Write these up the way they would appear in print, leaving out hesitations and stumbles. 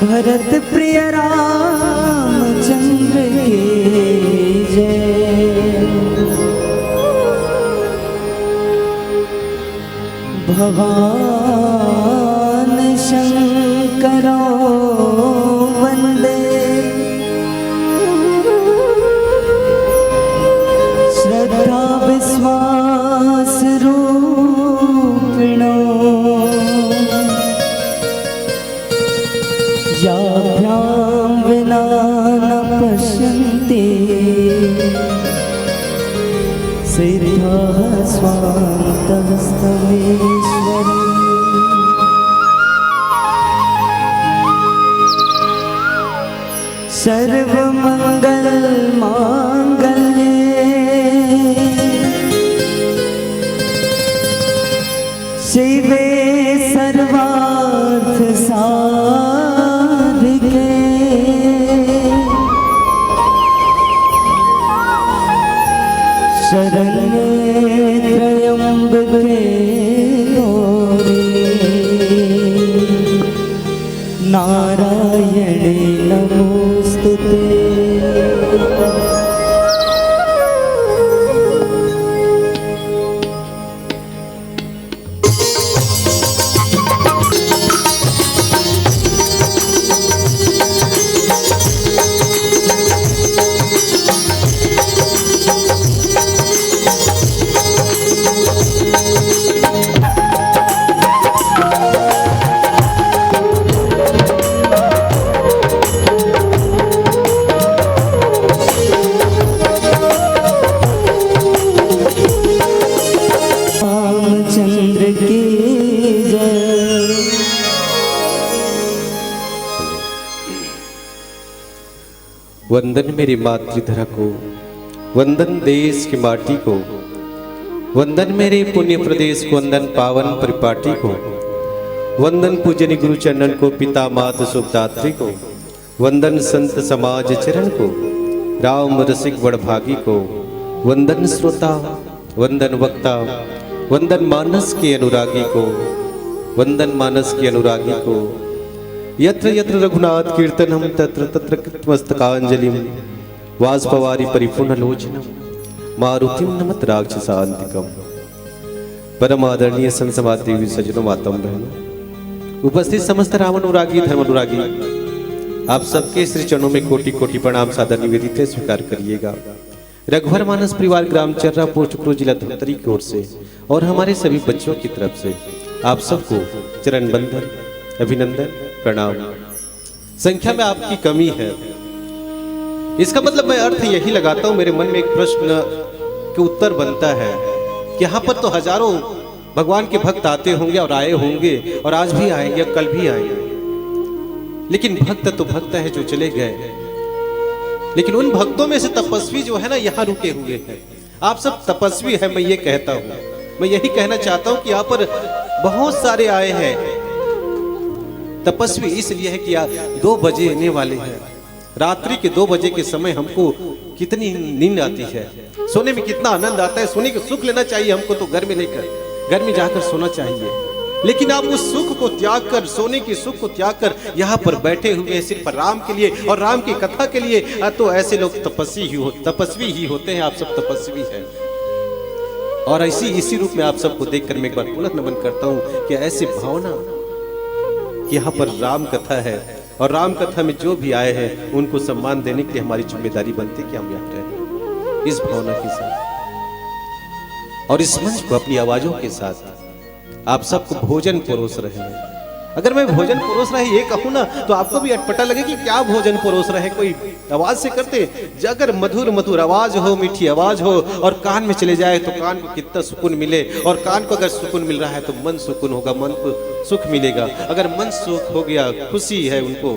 भरत प्रिय रामचंद्र की जय। भगवान शंकरो वंदे श्रद्धा विश्वास रूपिणो याभ्यां विना न पश्यन्ति सिद्धाः स्वान्तस्तमेश्वरी। सर्वमंगल मांगल्ये शिवे सर्वार्थ साधिके शरण्ये त्र्यंबके गौरी नारायणे नमोस्तुते। वंदन मेरी मातृधरा को, वंदन देश की माटी को, वंदन मेरे पुण्य प्रदेश को, वंदन पावन परिपाटी को, वंदन पूजनी गुरु चरणन को, पिता माता सुखदात्री को, वंदन संत समाज चरण को, राम रसिक वडभागी को, वंदन श्रोता, वंदन वक्ता, वंदन मानस के अनुरागी को, वंदन मानस के अनुरागी को। यत्र यत्र रघुनाथ कीर्तनम तत्र तत्र कृतमस्तकांजलिम वाष्पवारी परिपूर्णलोचनम मारुतिम नमत राक्षसांतिकम। परम आदरणीय संत समाज देवी सज्जनों, माताओं, बहनों, उपस्थित समस्त राम अनुरागी धर्म अनुरागी, आप सबके श्री चरणों में कोटि कोटि प्रणाम सादर निवेदित है, स्वीकार करिएगा। रघुवर मानस परिवार ग्राम चर्रा पोस्टपुर जिला धमतरी की ओर से और हमारे सभी बच्चों की तरफ से आप सबको चरण बंदन, अभिनंदन, प्रणाम। संख्या में आपकी कमी है, इसका मतलब मैं अर्थ यही लगाता हूं। मेरे मन में एक प्रश्न के उत्तर बनता है कि यहाँ पर तो हजारों भगवान के भक्त आते होंगे और आए होंगे और आज भी आएंगे, कल भी आएंगे, लेकिन भक्त तो भक्त है जो चले गए। लेकिन उन भक्तों में से तपस्वी जो है ना, यहाँ रुके हुए हैं। आप सब तपस्वी है, मैं ये कहता हूं, मैं यही कहना चाहता हूं कि यहाँ पर बहुत सारे आए हैं। तपस्वी इसलिए है कि 2 बजे आने वाले हैं, रात्रि के 2 बजे के समय हमको कितनी नींद आती है, सोने में कितना आनंद आता है, सोने का सुख लेना चाहिए हमको, तो घर में लेकर घर में जाकर सोना चाहिए। लेकिन आप उस सुख को त्याग कर, सोने के सुख को त्याग कर यहाँ पर बैठे हुए सिर्फ राम के लिए और राम की कथा के लिए, तो ऐसे लोग तपस्वी ही होते हैं। आप सब तपस्वी हैं और इसी रूप में आप सबको देखकर मैं एक बार पुनः नमन करता हूँ कि ऐसी भावना कि यहाँ पर राम कथा है और राम कथा में जो भी आए हैं उनको सम्मान देने के लिए हमारी जिम्मेदारी बनती है कि हम यहाँ रहें इस भावना के साथ और इस मंच को अपनी आवाजों के साथ आप सबको भोजन परोस रहे हैं। अगर मैं भोजन परोस रहे ये कहूँ ना, तो आपको भी अटपटा लगे कि क्या भोजन परोस रहे, कोई आवाज से करते। अगर मधुर मधुर आवाज हो, मीठी आवाज हो और कान में चले जाए तो कान को कितना सुकून मिले, और कान को अगर सुकून मिल रहा है तो मन सुकून होगा, मन को सुख मिलेगा। अगर मन सुख हो गया, खुशी है उनको,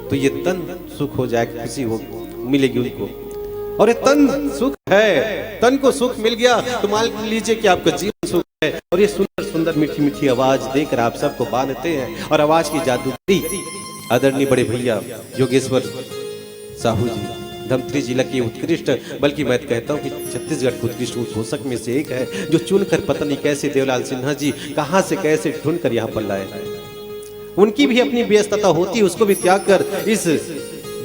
तो ये तन सुख हो जाएगा, खुशी हो मिलेगी उनको। और ये तन सुख है, तन को सुख मिल गया तो मान लीजिए कि आपका जीवन सुख है। और ये सुंदर सुंदर मीठी मीठी आवाज देकर आप सबको बांधते हैं और आवाज की जादूगरी आदरणीय बड़े भैया योगेश्वर साहू जी, धमतरी जिला की उत्कृष्ट, बल्कि मैं कहता हूँ कि छत्तीसगढ़ के उत्कृष्ट उद्घोषक में से एक है, जो चुनकर पता नहीं कैसे देवलाल सिन्हा जी कहाँ से कैसे ढूंढ कर यहाँ पर लाए। उनकी भी अपनी व्यस्तता होती है, उसको भी त्याग कर इस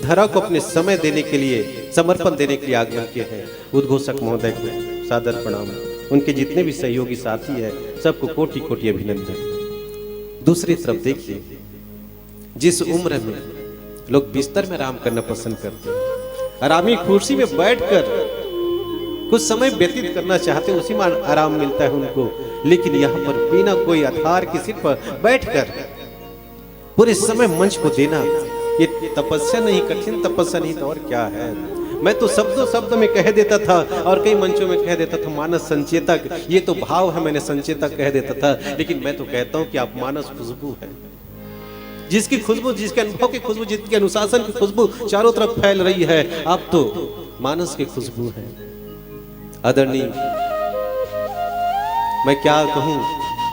धरा को अपने समय देने के लिए, समर्पण देने के लिए आगमन किए हैं। उद्घोषक महोदय को सादर प्रणाम, उनके जितने भी सहयोगी साथी हैं सबको कोटि कोटि अभिनंदन। दूसरी तरफ देखिए, जिस उम्र में लोग बिस्तर में आराम करना पसंद करते हैं, आरामी कुर्सी में बैठकर कुछ समय व्यतीत करना चाहते हैं, उसी में आराम मिलता है उनको, लेकिन यहाँ पर बिना कोई आधार की सिर पर बैठकर पूरे समय मंच को देना, ये तपस्या नहीं, कठिन तपस्या नहीं तो और क्या है। मैं तो शब्दों शब्द में कह देता था और कई मंचों में कह देता था मानस संचेतक, ये तो भाव है, मैंने संचेतक कह देता था, लेकिन मैं तो कहता हूं कि आप मानस खुशबू है, जिसकी खुशबू, जिसके अनुभव की खुशबू, जिसके अनुशासन की खुशबू चारों तरफ फैल रही है, आप तो मानस की खुशबू है। आदरणीय, मैं क्या कहूं,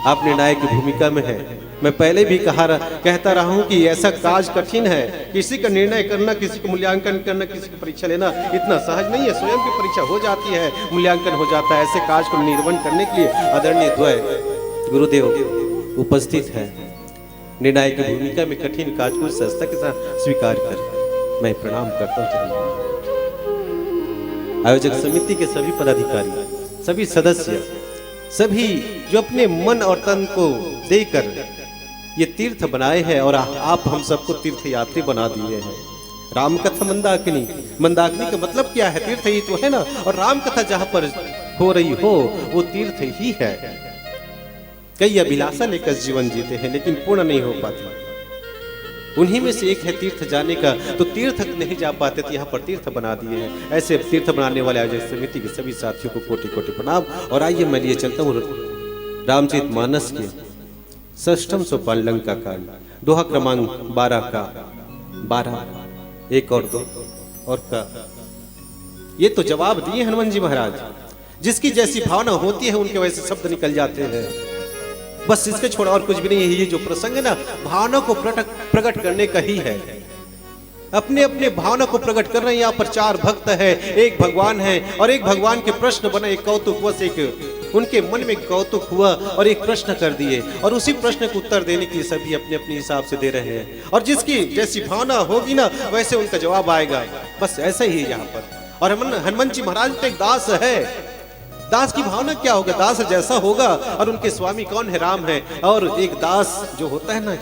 आप निर्णायक की भूमिका में है। मैं पहले भी कहता रहा हूं कि ऐसा काज कठिन है, किसी का निर्णय करना, किसी को मूल्यांकन करना, किसी की परीक्षा लेना इतना सहज नहीं है। स्वयं की परीक्षा हो जाती है, मूल्यांकन हो जाता है। ऐसे काज को निर्वहन करने के लिए आदरणीय द्वय गुरुदेव उपस्थित है। निर्णायक की भूमिका में कठिन काज को सहजता के साथ स्वीकार कर मैं प्रणाम करता हूँ। आयोजक समिति के सभी पदाधिकारी, सभी सदस्य, सभी जो अपने मन और तन को देकर ये तीर्थ बनाए हैं और आप हम सबको तीर्थ यात्री बना दिए हैं। राम कथा मंदाकिनी, मंदाकिनी का मतलब क्या है? तीर्थ ही तो है ना। और राम कथा जहां पर हो रही हो वो तीर्थ ही है। कई अभिलाषा लेकर जीवन जीते हैं लेकिन पूर्ण नहीं हो पाती। उन्हीं में से एक है तीर्थ जाने का, तो तीर्थ नहीं जा पाते तो यहाँ पर तीर्थ बना दिए हैं। ऐसे तीर्थ बनाने वाले आयोजक समिति के सभी साथियों को कोटि कोटि प्रणाम। और आइए मैं लिए चलता हूँ रामचरितमानस के षष्ठम सोपान लंका कांड, दोहा क्रमांक 12 का 12, 1 और 2 और का। ये तो जवाब दिए हनुमान जी महाराज, जिसकी जैसी भावना होती है उनके वैसे शब्द निकल जाते हैं। बस इसके छोड़ा और कुछ भी नहीं है। ये जो प्रसंग है ना, भावना को प्रकट करने का ही है। अपने अपने भावना को प्रकट कर रहे हैं। यहाँ पर 4 भक्त है, एक भगवान है और एक भगवान के प्रश्न बना, एक कौतुक बस एक उनके मन में कौतुक हुआ और एक प्रश्न कर दिए और उसी प्रश्न को उत्तर देने के लिए सभी अपने अपने हिसाब से दे रहे हैं। और जिसकी जैसी भावना होगी ना वैसे उनका जवाब आएगा। बस ऐसा ही है यहाँ पर। और हनुमान जी महाराज तो एक दास है। दास की भावना क्या होगा? दास जैसा होगा। और उनके स्वामी कौन है? राम है। और एक दास जो होता है ना,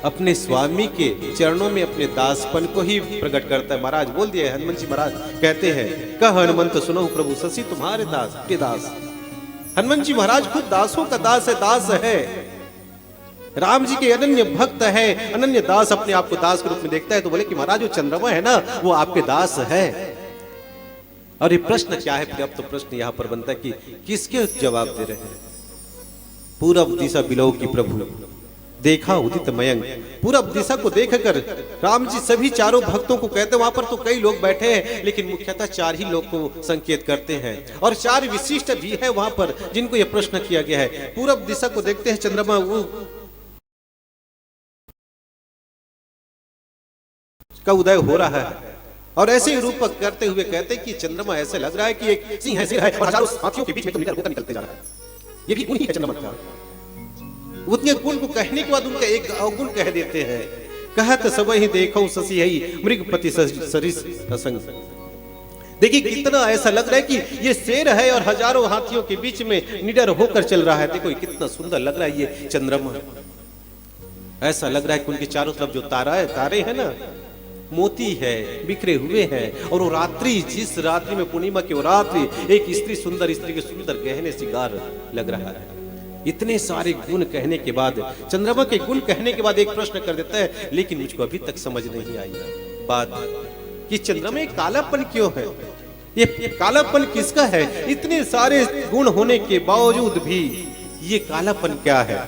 अपने स्वामी के चरणों में अपने दासपन को ही प्रकट करता है। महाराज बोल दिए, हनुमान जी महाराज कहते हैं, कह हनुमंत सुनो प्रभु शशि तुम्हारे दास के दास। हनुमान जी महाराज खुद दासों का दास है, दास है। राम जी के अनन्य भक्त है, अनन्य दास, अपने आप को दास के रूप में देखता है। तो बोले कि महाराज वो चंद्रमा है ना, वो आपके दास है। और ये प्रश्न क्या है? फिर अब तो प्रश्न यहाँ पर बनता है कि किसके जवाब दे रहे हैं? पूरब दिशा बिलो की प्रभु देखा उदित मयंक। पूरब दिशा को देखकर राम जी सभी चारों भक्तों को कहते हैं। वहां पर तो कई लोग बैठे हैं लेकिन मुख्यतः 4 ही लोग को संकेत करते हैं। और 4 विशिष्ट भी है वहां पर जिनको यह प्रश्न किया गया है। पूरब दिशा को देखते हैं, चंद्रमा वो का उदय हो रहा है। और ऐसे ही रूपक करते हुए कहते हैं कि चंद्रमा ऐसे लग रहा है कि एक सिंह है, सिर है और हजारों हाथियों के बीच में तो निकलते जा रहा है। ये भी गुण ही है चंद्रमा का। उतने गुण को कहने के बाद उनका एक अवगुण कह देते हैं। कहत सब ही देखो शशि है मृगपति सरिस असंग। देखिए कितना ऐसा लग रहा है कि ये शेर है और हजारों हाथियों के बीच में निडर होकर चल रहा है। देखो कितना सुंदर लग रहा है ये चंद्रमा। ऐसा लग रहा है कि उनके चारों तरफ जो तारे हैं ना, मोती है, बिखरे हुए हैं। और वो रात्रि, जिस रात्रि में पूर्णिमा की वो रात्रि, एक सुंदर स्त्री के सुंदर गहने श्रृंगार लग रहा है। इतने सारे गुण कहने के बाद, चंद्रमा के गुण कहने के बाद एक प्रश्न कर देता है, लेकिन मुझको अभी तक समझ नहीं आई बात कि चंद्रमा में कालापन क्यों है? ये कालापन किसका है? इतने सारे गुण होने के बावजूद भी ये कालापन क्या है?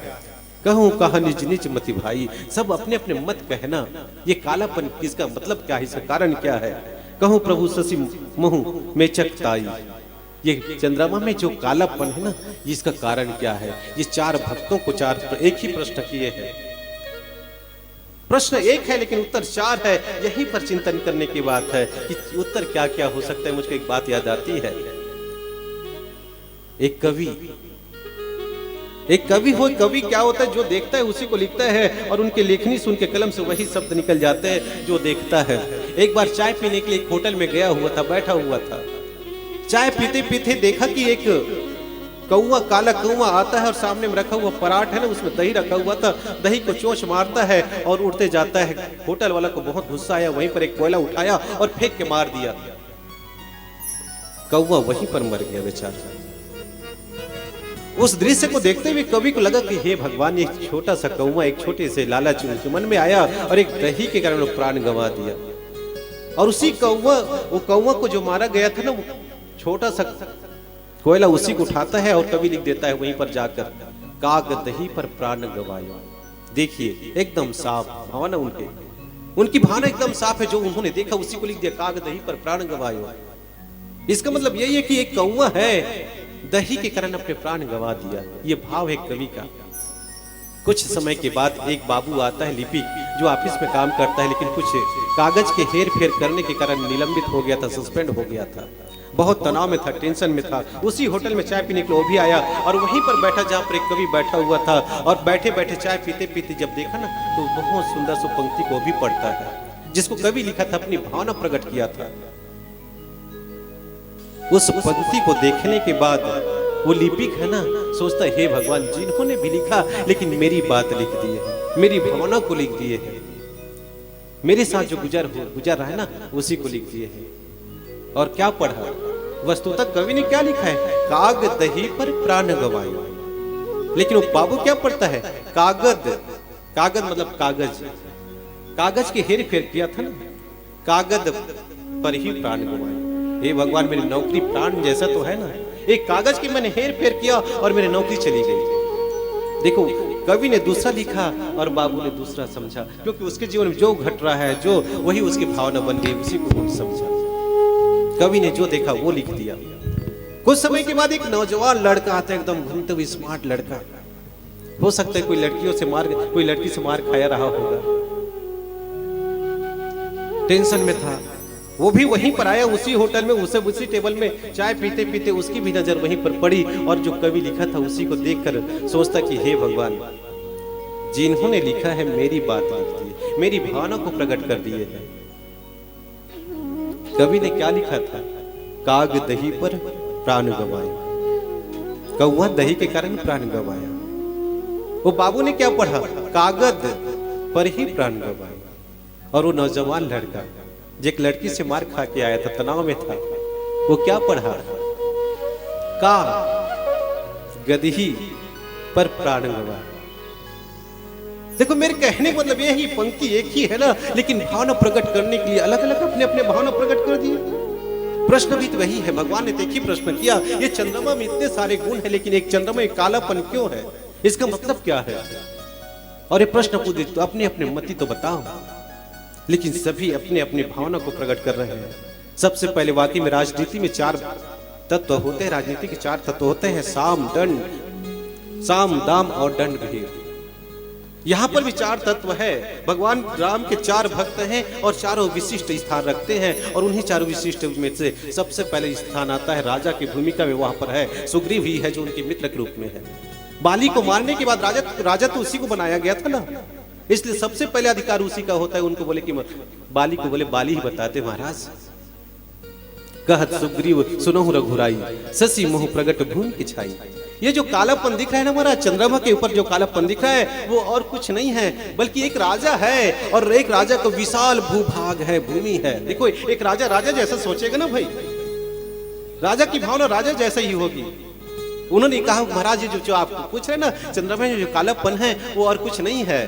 कहूं कहा निज निज मति भाई, सब अपने अपने मत कहना। ये कालापन किसका मतलब क्या है? इसका कारण क्या है? कहूं प्रभु शशि महु में चकताई। ये चंद्रमा में जो कालापन है ना, इसका कारण क्या है? ये 4 भक्तों को 4 एक ही प्रश्न किए हैं। प्रश्न एक है लेकिन उत्तर 4 है। यहीं पर चिंतन करने की बात है कि उत्तर क्या क्या हो सकता है। मुझको एक बात याद आती है। एक कवि एक कवि हो, कवि क्या होता है? जो देखता है उसी को लिखता है, और उनके लेखनी से, उनके कलम से वही शब्द निकल जाते हैं जो देखता है। एक बार चाय पीने के लिए एक होटल में गया हुआ था, बैठा हुआ था। चाय पीते पीते देखा कि एक कौवा, काला कौवा आता है और सामने में रखा हुआ पराठ है ना, उसमें दही रखा हुआ था। दही को चोंच मारता है और उड़ते जाता है। होटल वाला को बहुत गुस्सा आया, वहीं पर एक कोयला उठाया और फेंक के मार दिया। कौवा वहीं पर मर गया बेचारा। उस दृश्य को देखते हुए कवि को लगा कि हे भगवान, एक छोटा सा कौवा एक छोटे से लालच के मन में आया और एक दही के कारण वो प्राण गंवा दिया। और उसी वो कौवा को जो मारा गया था ना, वो छोटा सा कोयला उसी को उठाता है और कवि लिख देता है वहीं पर जाकर, काग दही पर प्राण गवाया। देखिए एकदम साफ भावना, उनकी भावना एकदम साफ है। जो उन्होंने देखा उसी को लिख दिया, काग दही पर प्राण गवाया। इसका मतलब यही है कि एक कौवा है, दही के कारण अपने प्राण गवा दिया। ये भाव है कवि का। कुछ समय के बाद एक बाबू आता है, लिपिक, जो ऑफिस में काम करता है, लेकिन कुछ कागज के हेर फेर करने के कारण निलंबित हो गया था, सस्पेंड हो गया था। बहुत तनाव में था, टेंशन में था। उसी होटल में चाय पीने के लिए वो भी आया और वहीं पर बैठा जहाँ पर एक कवि बैठा हुआ था। और बैठे बैठे चाय पीते पीते जब देखा ना, तो बहुत सुंदर सी पंक्ति को भी पढ़ता है जिसको कवि लिखा था, अपनी भावना प्रकट किया था। उस पंक्ति को देखने के बाद वो लिपिक है ना, सोचता है हे भगवान, जिन्होंने भी लिखा लेकिन मेरी बात लिख दी है, मेरी भावना को लिख दिए है, मेरे साथ जो गुजर रहा है ना, उसी को लिख दिए है। और क्या पढ़ा? वस्तुतः कवि ने क्या लिखा है? काग दही पर प्राण गवाया। लेकिन वो बाबू क्या पढ़ता है? कागज मतलब कागज, कागज के हेर फेर किया था ना, कागज पर ही प्राण गवाया। हे भगवान, मेरी नौकरी प्राण जैसा तो है ना, एक कागज की मैंने हेर फेर किया और मेरी नौकरी चली गई। देखो, कवि ने दूसरा लिखा और बाबू ने दूसरा समझा, क्योंकि उसके जीवन में जो घट रहा है, जो वही उसकी भावना बन गई, उसी को वो समझा। कवि ने जो देखा वो लिख दिया। कुछ समय के बाद एक नौजवान लड़का आता है, एकदम घूमते हुए स्मार्ट लड़का। हो सकता है कोई लड़की से मार खाया रहा होगा, टेंशन में था। वो भी वहीं पर आया, उसी होटल में, उसी टेबल में चाय पीते पीते उसकी भी नजर वहीं पर पड़ी और जो कवि लिखा था उसी को देखकर सोचता कि हे भगवान, जिन्होंने लिखा है मेरी बात लिख दी, मेरी भावना को प्रकट कर दिए है। कवि ने क्या लिखा था? काग दही पर प्राण गवाया, कौवा दही के कारण प्राण गवाया। वो बाबू ने क्या पढ़ा? कागज पर ही प्राण गवाया। और वो नौजवान लड़का जो एक लड़की से मार खा के आया था, तनाव में था, वो क्या पढ़ा? का गदही पर प्राण गवाया। देखो, मेरे कहने का मतलब यही, पंक्ति एक ही है ना, लेकिन भावना प्रकट करने के लिए अलग अलग अपने अपने भावना प्रकट कर दिए। प्रश्न भी तो वही है। भगवान ने देखिए प्रश्न किया, ये चंद्रमा में इतने सारे गुण है, लेकिन एक चंद्रमा में कालापन क्यों है? इसका मतलब क्या है? और ये प्रश्न पूछे तो अपने अपने मति तो बताओ, लेकिन सभी अपने अपने भावना को प्रकट कर रहे हैं। सबसे पहले वाकई में राजनीति में 4 तत्व होते हैं, राजनीति के 4 तत्व होते हैं, साम दाम और दंड भेद। यहाँ पर भी 4 तत्व है। भगवान राम के 4 भक्त हैं और चारों विशिष्ट स्थान रखते हैं, और उन्हीं 4 विशिष्ट में से सबसे पहले स्थान आता है राजा की भूमिका में। वहां पर है सुग्रीव ही है, जो उनके मित्र के रूप में है। बाली को मारने के बाद राजा तो उसी को बनाया गया था ना, इसलिए सबसे पहले अधिकार उसी का होता है। उनको बोले कि बाली को बोले बाली ही बताते, महाराज कहत सुग्रीव सुनहु रघुराई, शशि मोह प्रगट भूमि की छाई। ये जो कालापन दिख रहा है ना महाराज, चंद्रमा के ऊपर जो कालापन दिख रहा है, वो और कुछ नहीं है, बल्कि एक राजा है, और एक राजा का विशाल भूभाग है, भूमि है। देखो, एक राजा जैसा सोचेगा ना भाई, राजा की भावना राजा जैसा ही होगी। उन्होंने कहा महाराज, ये जो आप पूछ रहे ना, चंद्रमा में जो कालापन है वो और कुछ नहीं है,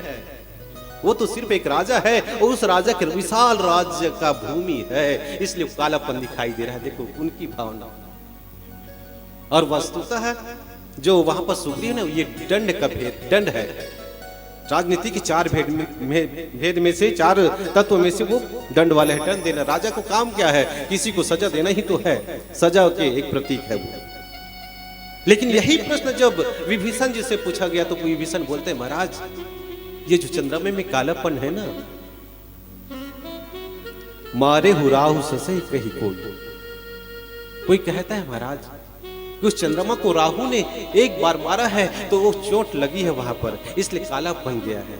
वो तो सिर्फ एक राजा है, और उस राजा के विशाल राज्य का भूमि है, इसलिए कालापन दिखाई दे रहा है। देखो उनकी भावना। और वस्तुतः है जो वहां पर सुग्रीव है, ये दंड है। राजनीति की 4 भेद में से 4 तत्व में से वो दंड वाले है, दंड देना। राजा को काम क्या है? किसी को सजा देना ही तो है, सजा के एक प्रतीक है वो। लेकिन यही प्रश्न जब विभीषण जी से पूछा गया तो विभीषण बोलते हैं, महाराज ये जो चंद्रमा में कालापन है ना, मारे हुराहु ससे कही कोई कहता है महाराज कि उस चंद्रमा को राहु ने एक बार मारा है तो वो चोट लगी है वहां पर, इसलिए काला बन गया है।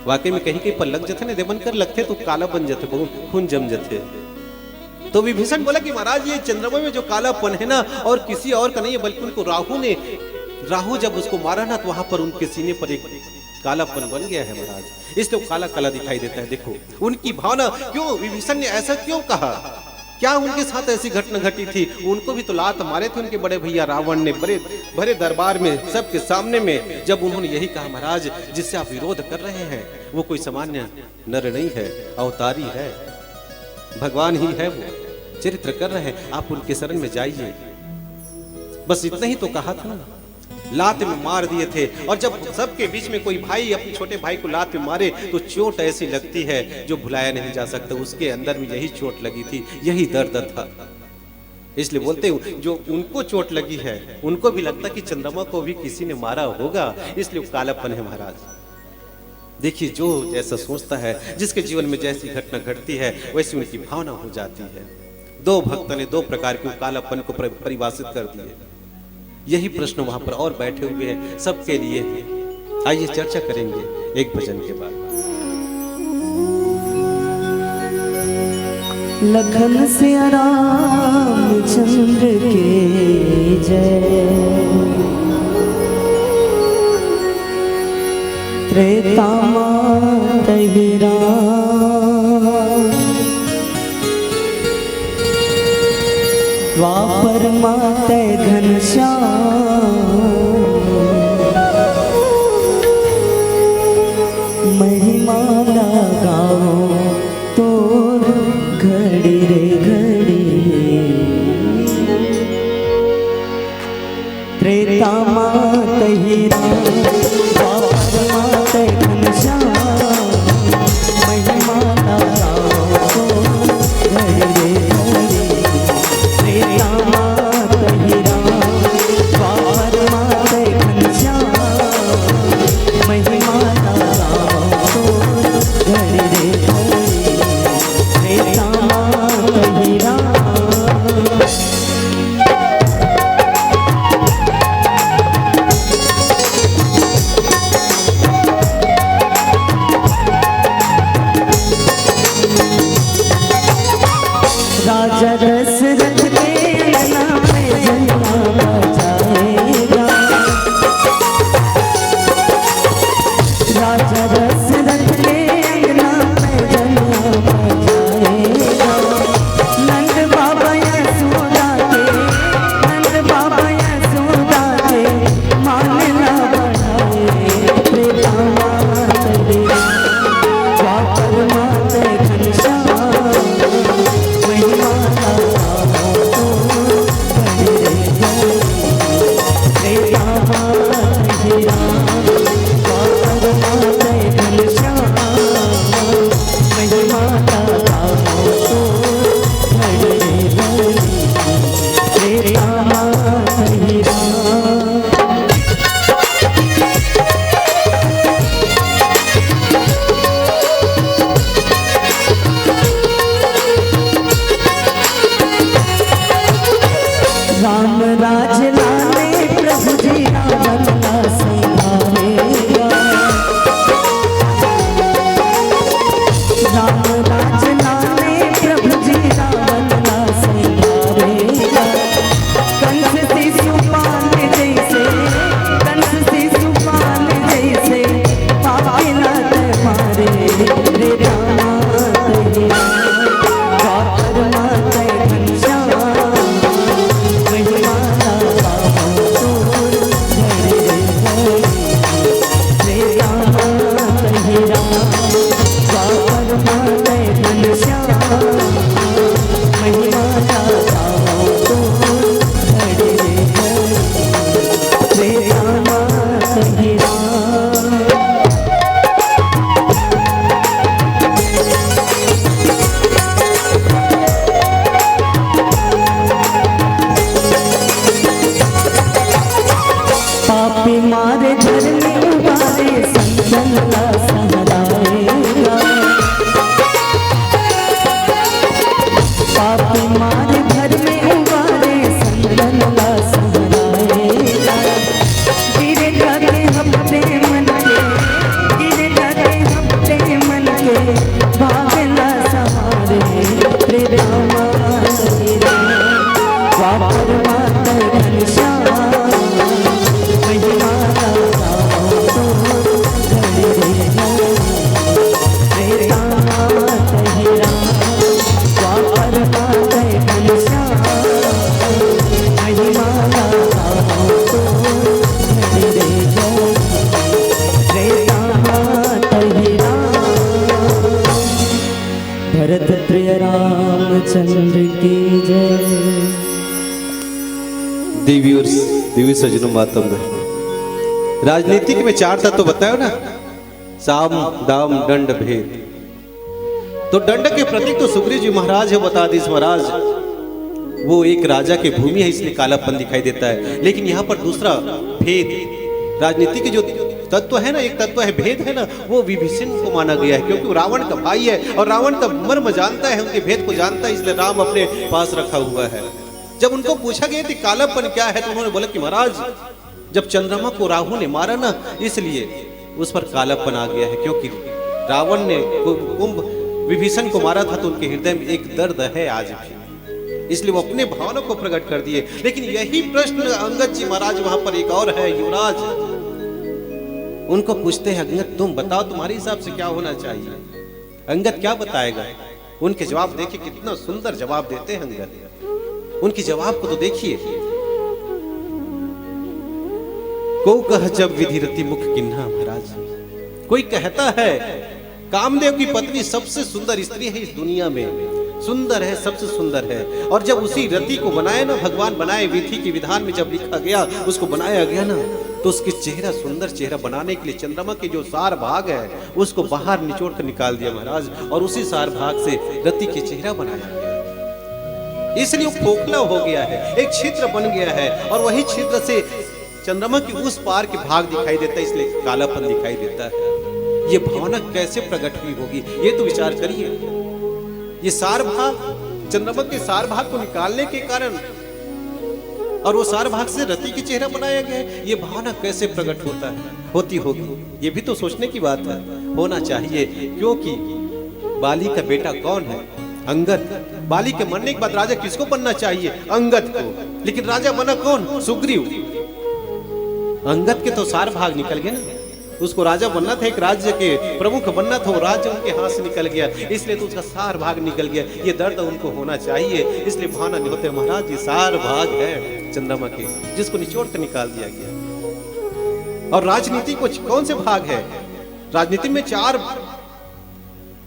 वाकई में कहीं कहीं पर लग जाते ना देवन कर लगते तो काला बन जाते, बहुत खून जम जाते। तो विभीषण बोला कि महाराज ये चंद्रमा में जो कालापन है ना और किसी और का नहीं है, बल्कि उनको राहु जब उसको मारा ना तो वहां पर उनके सीने पर एक कालापन बन गया है महाराज, इसलिए काला काला दिखाई देता है। देखो उनकी भावना, क्यों विभीषण ने ऐसा क्यों कहा, क्या उनके साथ ऐसी घटना घटी थी? उनको भी तो लात मारे थे उनके बड़े भैया रावण ने, बड़े भरे दरबार में सबके सामने में, जब उन्होंने यही कहा महाराज जिससे आप विरोध कर रहे हैं वो कोई सामान्य नर नहीं है, अवतारी है, भगवान ही है, वो चरित्र कर रहे हैं, आप उनके शरण में जाइए। बस इतना ही तो कहा था ना, लात में मार दिए थे। और जब सबके बीच में कोई भाई अपने छोटे भाई को लात में मारे तो चोट ऐसी लगती है जो भुलाया नहीं जा सकता। उसके अंदर में यही चोट लगी थी, यही दर्द था। इसलिए बोलते हैं जो उनको चोट लगी है उनको भी लगता कि चंद्रमा को भी किसी ने मारा होगा, इसलिए कालापन है महाराज। देखिए जो जैसा सोचता है, जिसके जीवन में जैसी घटना घटती है वैसी उनकी भावना हो जाती है। दो भक्त ने दो प्रकार के कालापन को परिभाषित कर दिए। यही प्रश्न वहां पर और बैठे हुए हैं सबके लिए है। आइए चर्चा करेंगे एक भजन के बाद। लखन से रामचंद्र के जय, त्रेता मातहि राम, द्वापर माते घनश्याम, महिमा लगाओ तोर घड़ी रे घड़ी। त्रेता मातहि राम, द्वापर माते घनश्याम, महिमा लगाओ तोर घड़ी रे घड़ी। त्रेता मातहि राम, द्वापर माते घनश्याम, महिमा लगाओ तोर घड़ी रे घड़ी। त्रेता मातहि राम। राजा दशरथ के नाम में जन्मा बजाएगा, राजा दशरथ के नाम में जन्मा बजाएगा। नंद बाबा यशोदा के, नंद बाबा यशोदा के मानना बढ़ाए। त्रेता मातहि राम, द्वापर माते घनश्याम, महिमा लगाओ तोर घड़ी रे घड़ी। त्रेता मातहि राम, द्वापर माते घनश्याम, महिमा लगाओ तोर घड़ी रे घड़ी। त्रेता मातहि राम। राम राज लाने प्रभु जी रावण का संहारेगा, राम राज लाने प्रभु जी रावण का संहारेगा। कंस शिशुपाल जैसे, कंस शिशुपाल जैसे पापी लात मारे। त्रेता मातहि राम, द्वापर माते घनश्याम, महिमा लगाओ तोर घड़ी रे घड़ी। त्रेता मातहि राम, द्वापर माते घनश्याम, महिमा लगाओ तोर घड़ी रे घड़ी। त्रेता मातहि राम। पापी मारे घर में उबारे संतन का सहराएगा, पापी मारे घर में उबारे संतन का सजनों मातम बहनों, राजनीतिक में चार तत्व तो बताओ ना, साम दाम दंड भेद। तो दंड के प्रतीक तो सुग्रीव जी महाराज है, बता दीस महाराज वो एक राजा की भूमि है इसलिए कालापन दिखाई देता है। लेकिन यहाँ पर दूसरा भेद, राजनीति के जो तत्व है ना, एक तत्व है भेद है ना, वो विभीषण को माना गया है क्योंकि वो रावण का भाई है और रावण का मर्म जानता है, उनके भेद को जानता है, इसलिए राम अपने पास रखा हुआ है। जब उनको पूछा गया कि कालापन क्या है तो उन्होंने बोला कि महाराज जब चंद्रमा को राहु ने मारा ना, इसलिए उस पर कालापन आ गया है, क्योंकि रावण ने कुंभ विभीषण को मारा था तो उनके हृदय में एक दर्द है आज भी, इसलिए वो अपने भावनाओं को प्रकट कर दिए। लेकिन यही प्रश्न अंगद जी महाराज वहां पर एक और है, युवराज उनको पूछते हैं अंगद तुम बताओ तुम्हारे हिसाब से क्या होना चाहिए। अंगद क्या बताएगा, उनके जवाब देखिए कितना सुंदर जवाब देते हैं अंगद, उनके जवाब को तो देखिए। को कह जब विधिरति मुख किन्हा, महाराज कोई कहता है कामदेव की पत्नी सबसे सुंदर स्त्री है इस दुनिया में, सुंदर है, सबसे सुंदर है, और जब उसी रति को बनाए ना भगवान बनाए, विधि के विधान में जब लिखा गया उसको बनाया गया ना, तो उसके चेहरा सुंदर चेहरा बनाने के लिए चंद्रमा के जो सार भाग है उसको बाहर निचोड़ कर निकाल दिया महाराज, और उसी सार भाग से रति के चेहरा बनाया गया, इसलिए वो खोखला हो गया है, एक छिद्र बन गया है, और वही छिद्र से चंद्रमा के उस पार के भाग दिखाई देता है, इसलिए कालापन दिखाई देता है। ये भावना कैसे प्रकट हुई होगी ये तो विचार करिए। ये सार भाग, चंद्रमा के सार भाग को निकालने के कारण और वो सार भाग से रति की चेहरा बनाया गया है, ये भावना कैसे प्रकट होती होगी, ये भी तो सोचने की बात है, होना चाहिए। क्योंकि बाली का बेटा कौन है, अंगद। बाली के मरने के बाद राजा किसको बनना चाहिए, अंगद को, लेकिन राजा बना कौन, सुग्रीव। अंगद के तो सार भाग निकल गए ना, उसको राजा बनना था, एक राज्य के प्रमुख बनना था, वो राज्य उनके हाथ से निकल गया, इसलिए तो उसका सार भाग निकल गया। ये दर्द उनको होना चाहिए, इसलिए भावना नहीं होते महाराज, ये सार भाग है चंद्रमा के जिसको निचोड़ कर निकाल दिया गया। और राजनीति को कौन से भाग है, राजनीति में चार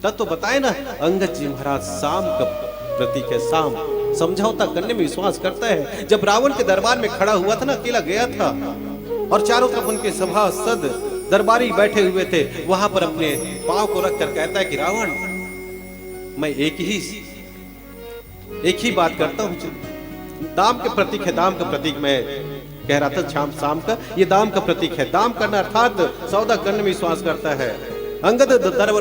तत्व बताए ना, अंगद जी महाराज साम का प्रतीक है, साम समझौता करने में विश्वास करता है। जब रावण के दरबार में खड़ा हुआ था ना, अकेला गया था और चारों तरफ उनके सभासद दरबारी बैठे हुए थे, वहां पर अपने पांव को रखकर कहता है कि रावण मैं एक ही बात करता हूं, दाम के प्रतीक है, दाम का प्रतीक मैं कह रहा था शाम का, ये दाम का प्रतीक है, दाम करना अर्थात सौदा करने में विश्वास करता है। अंगद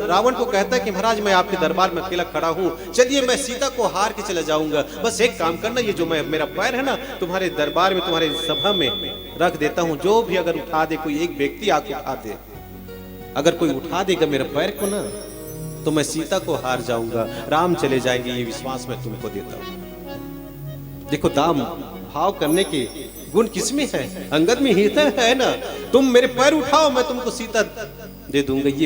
रावण को कहता है कि महाराज मैं आपके दरबार में अकेला खड़ा हूँ, चलिए मैं सीता को हार के चला जाऊंगा, बस एक काम करना, ये जो मेरा पैर है ना तुम्हारे दरबार में तुम्हारे सभा में रख देता हूँ, जो भी अगर उठा दे, कोई एक व्यक्ति आके उठा दे, अगर कोई उठा देगा मेरे पैर को ना तो मैं सीता को हार जाऊंगा, राम चले जाएंगे, ये विश्वास मैं तुमको देता हूँ। देखो दाम भाव करने के गुण किसमें है, अंगद में ही है ना, तुम मेरे पैर उठाओ मैं तुमको सीता दे दूंगा। ये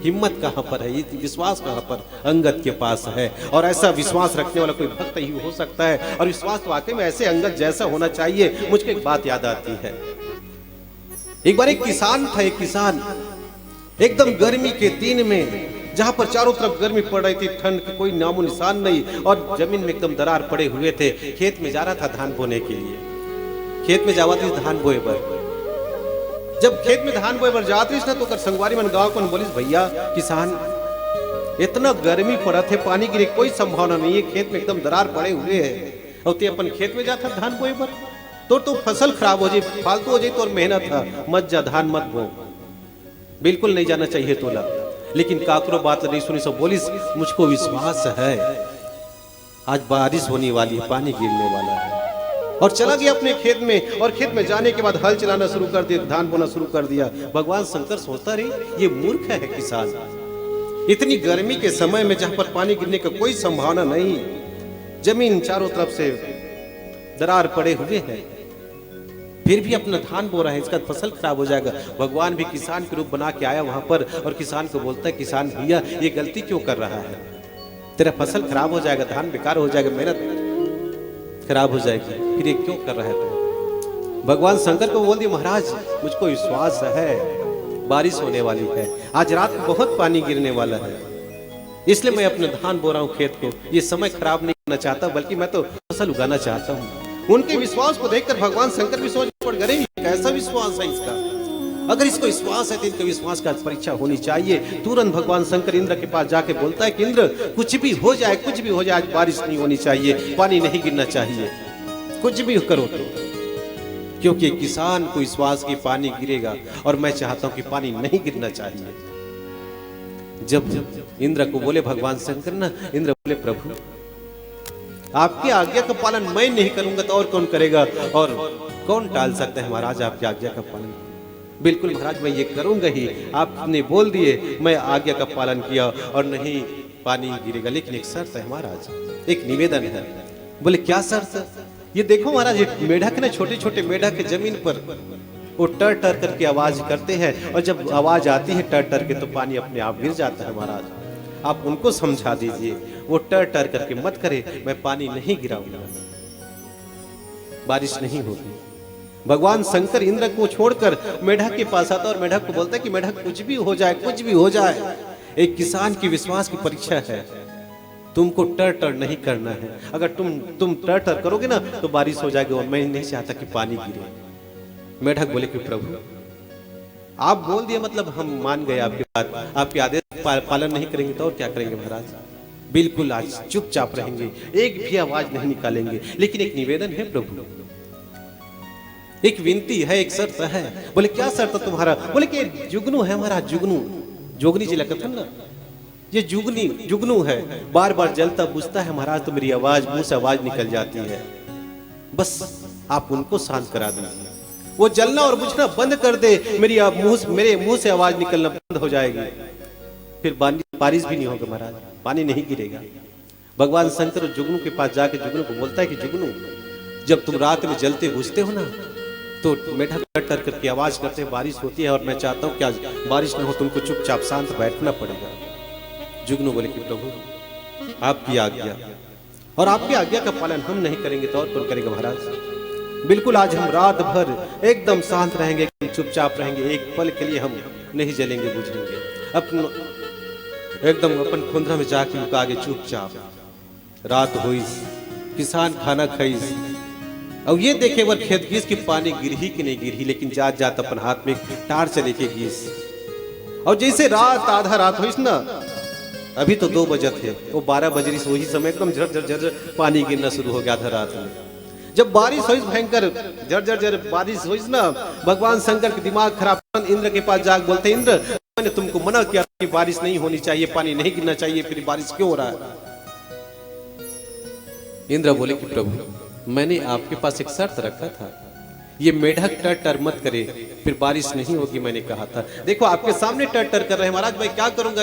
हिम्मत कहां पर है, ये विश्वास कहां पर, अंगद के पास है। और ऐसा विश्वास रखने वाला कोई भक्त ही हो सकता है, और विश्वास वाकई में ऐसे अंगद जैसा होना चाहिए। मुझको एक बात याद आती है, एक बार एक किसान था, एक किसान एकदम गर्मी के दिन में, जहां पर चारों तरफ गर्मी पड़ रही थी, ठंड की कोई नामो निशान नहीं, और जमीन में एकदम दरार पड़े हुए थे, खेत में जा रहा था धान बोने के लिए, खेत में जावा थी धान बोए पर। जब खेत में धान बोए पर जाती ना तो कर संगवारी मन गांव को बोलिस, भैया किसान इतना गर्मी पड़ा थे, पानी की कोई संभावना नहीं है, खेत में एकदम दरार पड़े हुए है, और ते अपन खेत में जाता धान बोए पर तो फसल खराब हो जाए, फालतू हो जाए, तो और मेहनत है, मत जा धान मत बो, बिल्कुल नहीं जाना चाहिए तोला। लेकिन काकरो बात नहीं सुनी, सब बोलिस मुझको विश्वास है आज बारिश होने वाली है, पानी गिरने वाला है, और चला गया अपने खेत में। और खेत में जाने के बाद हल चलाना शुरू कर दिया, धान बोना शुरू कर दिया। भगवान शंकर सोचता रही ये मूर्ख है किसान, इतनी गर्मी के समय में जहां पर पानी गिरने का कोई संभावना नहीं, जमीन चारों तरफ से दरार पड़े हुए हैं, फिर भी अपना धान बो रहा है, इसका फसल खराब हो जाएगा। भगवान भी किसान के रूप बना के आया वहां पर, और किसान को बोलता है किसान भैया ये गलती क्यों कर रहा है, तेरा फसल खराब हो जाएगा, धान बेकार हो जाएगा, मेहनत खराब हो जाएगी, फिर ये क्यों कर रहा है तुम। भगवान शंकर को बोल दिया महाराज मुझको विश्वास है बारिश होने वाली है, आज रात को बहुत पानी गिरने वाला है, इसलिए मैं अपने धान बो रहा हूँ खेत को, ये समय खराब नहीं करना चाहता, बल्कि मैं तो फसल उगाना चाहता हूँ। उनके विश्वास को देखकर भगवान शंकर भी सोच पड़ गए, कैसा विश्वास है इसका। अगर इसको विश्वास है तो इनके विश्वास का परीक्षा होनी चाहिए। तुरंत भगवान शंकर इंद्र के पास जाके बोलता है कि इंद्र, कुछ भी हो जाए, कुछ भी हो जाए, आज बारिश नहीं होनी चाहिए, पानी नहीं गिरना चाहिए, कुछ भी करो तो, क्योंकि किसान को विश्वास की पानी गिरेगा और मैं चाहता हूं कि पानी नहीं गिरना चाहिए। जब इंद्र को बोले भगवान शंकर ना, इंद्र बोले प्रभु आपकी आज्ञा का पालन मैं नहीं करूंगा तो और कौन करेगा, और कौन टाल सकता है महाराज आपकी आज्ञा का पालन। बिल्कुल महाराज मैं ये करूंगा ही, आपने बोल दिए, मैं आज्ञा का पालन किया और नहीं पानी गिरेगा, लेकिन एक शर्त है महाराज, एक निवेदन है। बोले क्या शर्त? ये देखो महाराज, ये मेढक ना, छोटे छोटे मेढक जमीन पर वो टर टर करके आवाज करते हैं, और जब आवाज आती है टर टर के तो पानी अपने आप गिर जाता है। महाराज आप उनको समझा दीजिए, वो टर टर करके मत करे, मैं पानी नहीं गिराऊंगा, बारिश नहीं होगी। भगवान शंकर इंद्र को छोड़कर मेढक के पास आता और मेढक को बोलता है कि मेढक कुछ भी हो जाए, कुछ भी हो जाए, एक किसान की विश्वास की परीक्षा है, तुमको टर टर नहीं करना है। अगर तुम टर टर करोगे ना तो बारिश हो जाएगी, और मैं नहीं चाहता कि पानी गिरे। मेढक बोले कि प्रभु आप बोल दिए, मतलब हम मान गए आपकी बात, आपके आदेश पालन नहीं करेंगे तो और क्या करेंगे महाराज। बिल्कुल आज चुपचाप रहेंगे, एक भी आवाज नहीं निकालेंगे, लेकिन एक निवेदन है प्रभु, एक विनती है, एक शर्त है। बोले क्या शर्त है तुम्हारा? बोले कि जुगनू है महाराज, जुगनू, जोगनी जिला कथन ना, ये जुगनू है, बार बार जलता बुझता है महाराज, तो मेरी आवाज, मुंह से आवाज निकल जाती है, बस आप उनको शांत करा दीजिए, वो जलना और बुझना बंद कर दे, मेरे मुंह से आवाज निकलना बंद हो जाएगी, फिर बारिश भी नहीं होगा महाराज, पानी नहीं गिरेगा। भगवान शंकर जुगनू के पास जाके जुगनू को बोलता है कि जुगनू, जब तुम रात में जलते बुझते हो ना तो मेढक टर करके आवाज करते हैं, बारिश होती है, और मैं चाहता हूँ कि आज बारिश न हो, तुमको चुपचाप शांत बैठना पड़ेगा। जुगनू बोले कि प्रभु आपकी आज्ञा, और आपकी आज्ञा का पालन हम नहीं करेंगे तो और कौन करेगा महाराज। बिल्कुल आज हम रात भर एकदम शांत रहेंगे, चुपचाप रहेंगे, एक पल के लिए हम नहीं जलेंगे बुझेंगे, एकदम अपन खुंदरा में जाके लुका के चुपचाप। रात हुई, किसान खाना खाइस, और ये देखे वर खेत गीस की पानी गिरही कि नहीं गिरही, लेकिन जात जात अपन हाथ में टार्च लेके गीस, और जैसे रात आधा रात हुई ना, अभी तो 2 बजे थे, वो 12 बज रही, वही समय एकदम झर झर पानी गिरना शुरू हो गया आधा रात में। जब बारिश हुई भयंकर झर झर बारिश हुई ना, भगवान शंकर के दिमाग खराब, इंद्र के पास जाकर बोलते इंद्र मैंने तुमको मना किया कि बारिश नहीं होनी चाहिए, पानी नहीं गिरना चाहिए, फिर बारिश क्यों हो रहा है। इंद्र बोले कि प्रभु मैंने आपके पास एक शर्त रखा था, ये मेढक टर टर मत करे, फिर बारिश नहीं होगी, मैंने कहा था। देखो आपके सामने टर टर कर रहे हैं महाराज, मैं क्या करूंगा,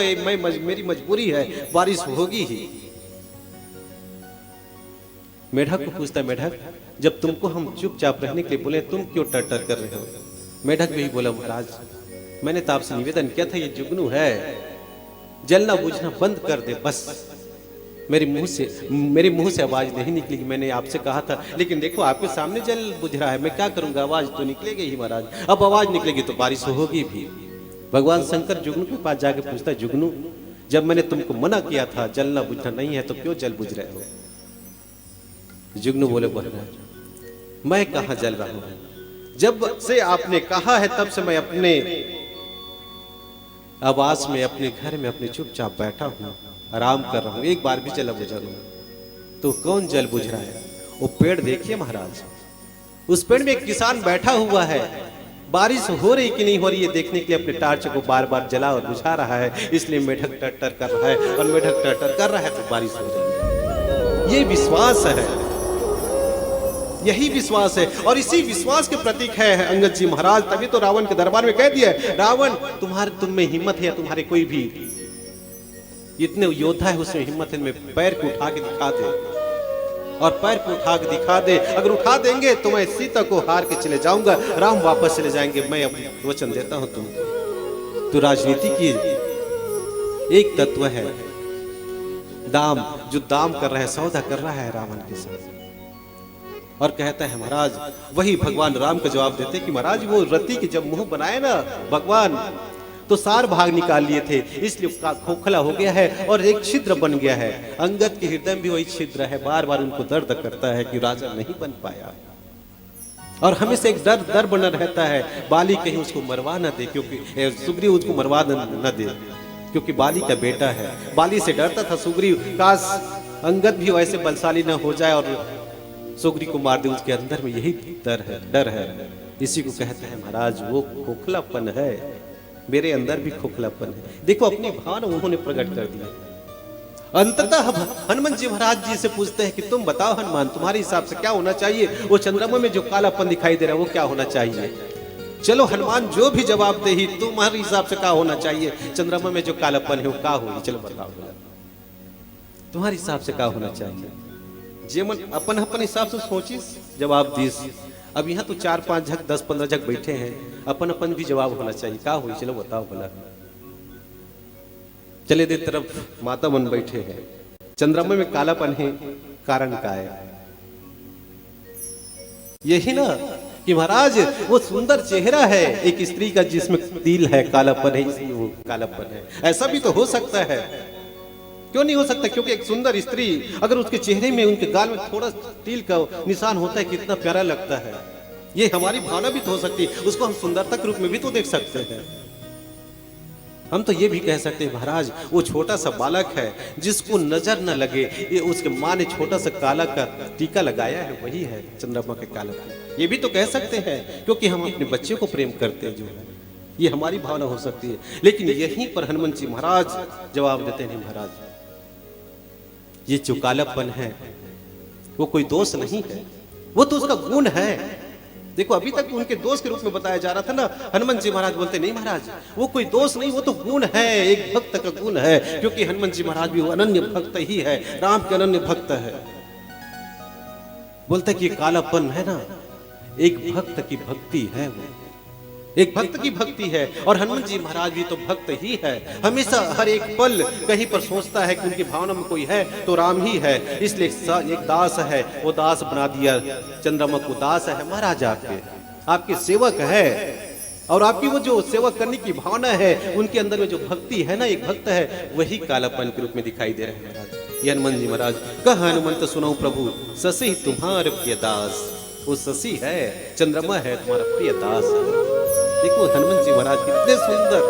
मेरी मजबूरी है, बारिश होगी ही। मेढक को पूछता है, मेढक जब तुमको हम चुपचाप रहने के लिए बोले, तुम क्यों टर टर कर रहे हो? मेढक भी बोला महाराज मैंने तो आपसे निवेदन किया था, ये जुगनू है, जलना बुझना बंद कर दे, बस मेरे मुंह से आवाज नहीं निकलेगी, मैंने आपसे कहा था, लेकिन देखो आपके सामने जल बुझ रहा है, मैं क्या करूंगा, आवाज तो निकलेगी ही महाराज, अब आवाज निकलेगी तो बारिश होगी भी। भगवान शंकर जुगनू के पास जाके पूछता है, जुगनू जब मैंने तुमको मना किया था जलना बुझना नहीं है तो क्यों जल बुझ रहे हो? जुगनू बोले महाराज मैं कहा जल रहा हूं, जब से आपने कहा है तब से मैं अपने आवास में, अपने घर में, अपने चुपचाप बैठा हूं, आराम कर रहा हूं, एक बार भी जल बुझा नहीं। तो कौन जल बुझ रहा है? वो पेड़ देखिए महाराज, उस पेड़ में एक किसान बैठा हुआ है, बारिश हो रही कि नहीं हो रही है देखने के लिए अपने टार्च को बार बार जला और बुझा रहा है, इसलिए मेढक टर टर कर रहा है, और मेढक टर टर कर रहा है तो बारिश हो जाएगी। ये विश्वास है, यही विश्वास है, और इसी विश्वास के प्रतीक है अंगद जी महाराज। तभी तो रावण के दरबार में कह दिया, रावण तुम में हिम्मत है, तुम्हारे कोई भी इतने योद्धा है उसमें हिम्मत है, मैं पैर को उठा के दिखा दे, और पैर को उठा के दिखा दे, अगर उठा देंगे तो मैं सीता को हार के चले जाऊंगा, राम वापस चले जाएंगे, मैं अब वचन देता हूं तुमको। तो राजनीति की एक तत्व है दाम, जो दाम कर रहा है, सौदा कर रहा है रावण के साथ, और कहता है महाराज, वही भगवान राम का जवाब देते कि महाराज वो रति के जब मुंह बनाए ना भगवान, तो सार भाग निकाल लिए थे, इसलिए उसका खोखला हो गया है और एक छिद्र बन गया है। अंगद के हृदय में भी वही छिद्र है, बार बार उनको दर्द करता है कि राजा नहीं बन पाया और हमेशा एक डर बना रहता है बाली कहीं उसको मरवा न दे, क्योंकि सुग्रीव उसको मरवा न दे, क्योंकि बाली का बेटा है। बाली से डरता था सुग्रीव, काश अंगद भी वैसे बलशाली न हो जाए और सुग्रीव को मार दे। उसके अंदर में यही डर है। इसी को कहते हैं महाराज वो खोखलापन है, मेरे अंदर भी खोखलापन है। देखो अपनी भावना उन्होंने प्रकट कर दिया। अंततः हनुमान जी महाराज जी से पूछते हैं कि तुम बताओ हनुमान, तुम्हारे हिसाब से क्या होना चाहिए? वो चंद्रमा में जो कालापन दिखाई दे रहा है वो क्या होना चाहिए? चलो हनुमान जो भी जवाब दे ही, तुम्हारे हिसाब से क्या होना चाहिए? चंद्रमा में जो कालापन है वो क्या होगी? चलो बताओ तुम्हारे हिसाब से क्या होना चाहिए? जेमन अपन अपन हिसाब से सोची जवाब दीस। अब यहाँ तो 4-5 झक 10-15 झक बैठे हैं, अपन अपन भी जवाब होना चाहिए क्या हुई? चलो बताओ भला। चले दे तरफ माता मन बैठे हैं, चंद्रमा में कालापन है, कारण क्या है? यही ना कि महाराज वो सुंदर चेहरा है एक स्त्री का जिसमें तिल है, कालापन है, इसलिए वो कालापन है। ऐसा भी तो हो सकता है, क्यों नहीं हो सकता? क्योंकि एक सुंदर स्त्री अगर उसके चेहरे में उनके गाल में थोड़ा तिल का निशान होता है, कितना प्यारा लगता है। ये हमारी भावना भी तो हो सकती है, उसको हम सुंदरता के रूप में भी तो देख सकते हैं। हम तो ये भी कह सकते हैं महाराज वो छोटा सा बालक है जिसको नजर न लगे, ये उसके माँ ने छोटा सा काला का टीका लगाया है, वही है चंद्रमा के काला का। ये भी तो कह सकते हैं, क्योंकि हम अपने बच्चे को प्रेम करते हैं, जो है ये हमारी भावना हो सकती है। लेकिन यहीं पर हनुमान जी महाराज जवाब देते हैं, महाराज ये जो कालापन है वो कोई दोष नहीं है, वो तो उसका गुण है। देखो अभी तक उनके दोष के रूप में बताया जा रहा था ना, हनुमान जी महाराज बोलते नहीं महाराज वो कोई दोष नहीं, वो तो गुण है, एक भक्त का गुण है। क्योंकि हनुमान जी महाराज भी वो अनन्य भक्त ही है, राम के अनन्य भक्त है। बोलते कि कालापन है ना, एक भक्त की भक्ति है, वो एक भक्त की भक्ति है। और हनुमान जी महाराज भी तो भक्त ही है, हमेशा हर एक पल कहीं पर सोचता है कि उनकी भावना में कोई है तो राम ही है। इसलिए एक दास है, वो दास बना दिया चंद्रमा को, दास है महाराज आपके सेवक है। और आपकी वो जो सेवक करने की भावना है, उनके अंदर में जो भक्ति है ना, एक भक्त है, वही कालापन के रूप में दिखाई दे रहे हैं महाराज। ये हनुमान जी महाराज कहा हनुमंत सुनो प्रभु, शशि तुम्हारे प्रिय दास। वो शशि है, चंद्रमा है, तुम्हारा प्रिय दास है। देखो हनुमान जी महाराज कितने सुंदर,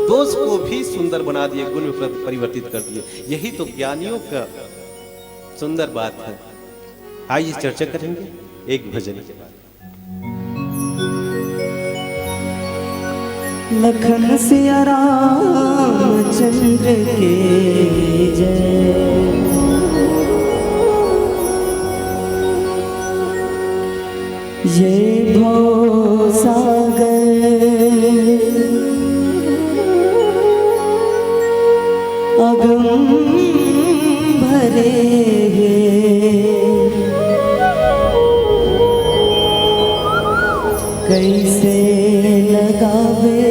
दोष को भी सुंदर बना दिए, गुण में परिवर्तित कर दिए। यही तो ज्ञानियों का सुंदर बात है। आइए चर्चा करेंगे एक भजन के बाद। लखन सिया रामचंद्र के जय, ये भव सागर अगम भरे कैसे लगावे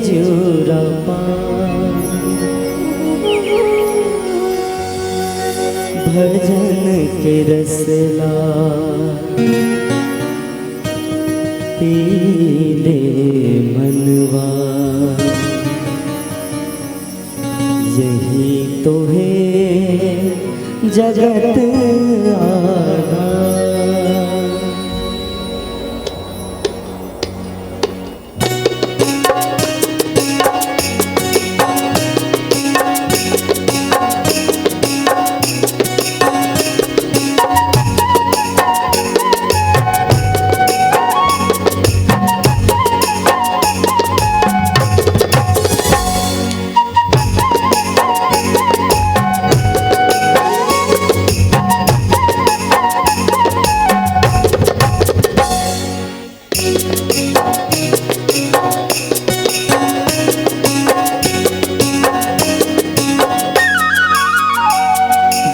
जोरा भजन के रसला पीले मनवा। यही तो है जगत आधार।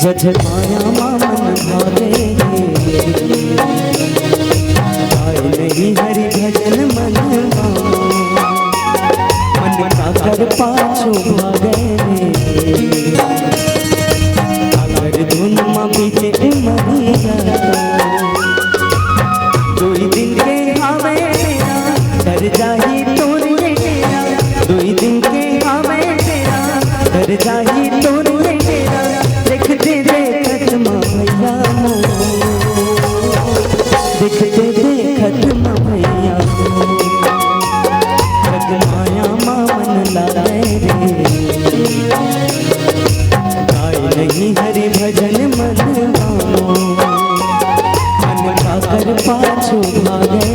जज माया मामन भागे आए नहीं हरि भजन मन का कर पाछो भागे अगर धुन बीचे मरिया दो दिन के हवे कर जाही तोरे दो दिन गाए नहीं हरि भजन मन पाकर पाछू भागे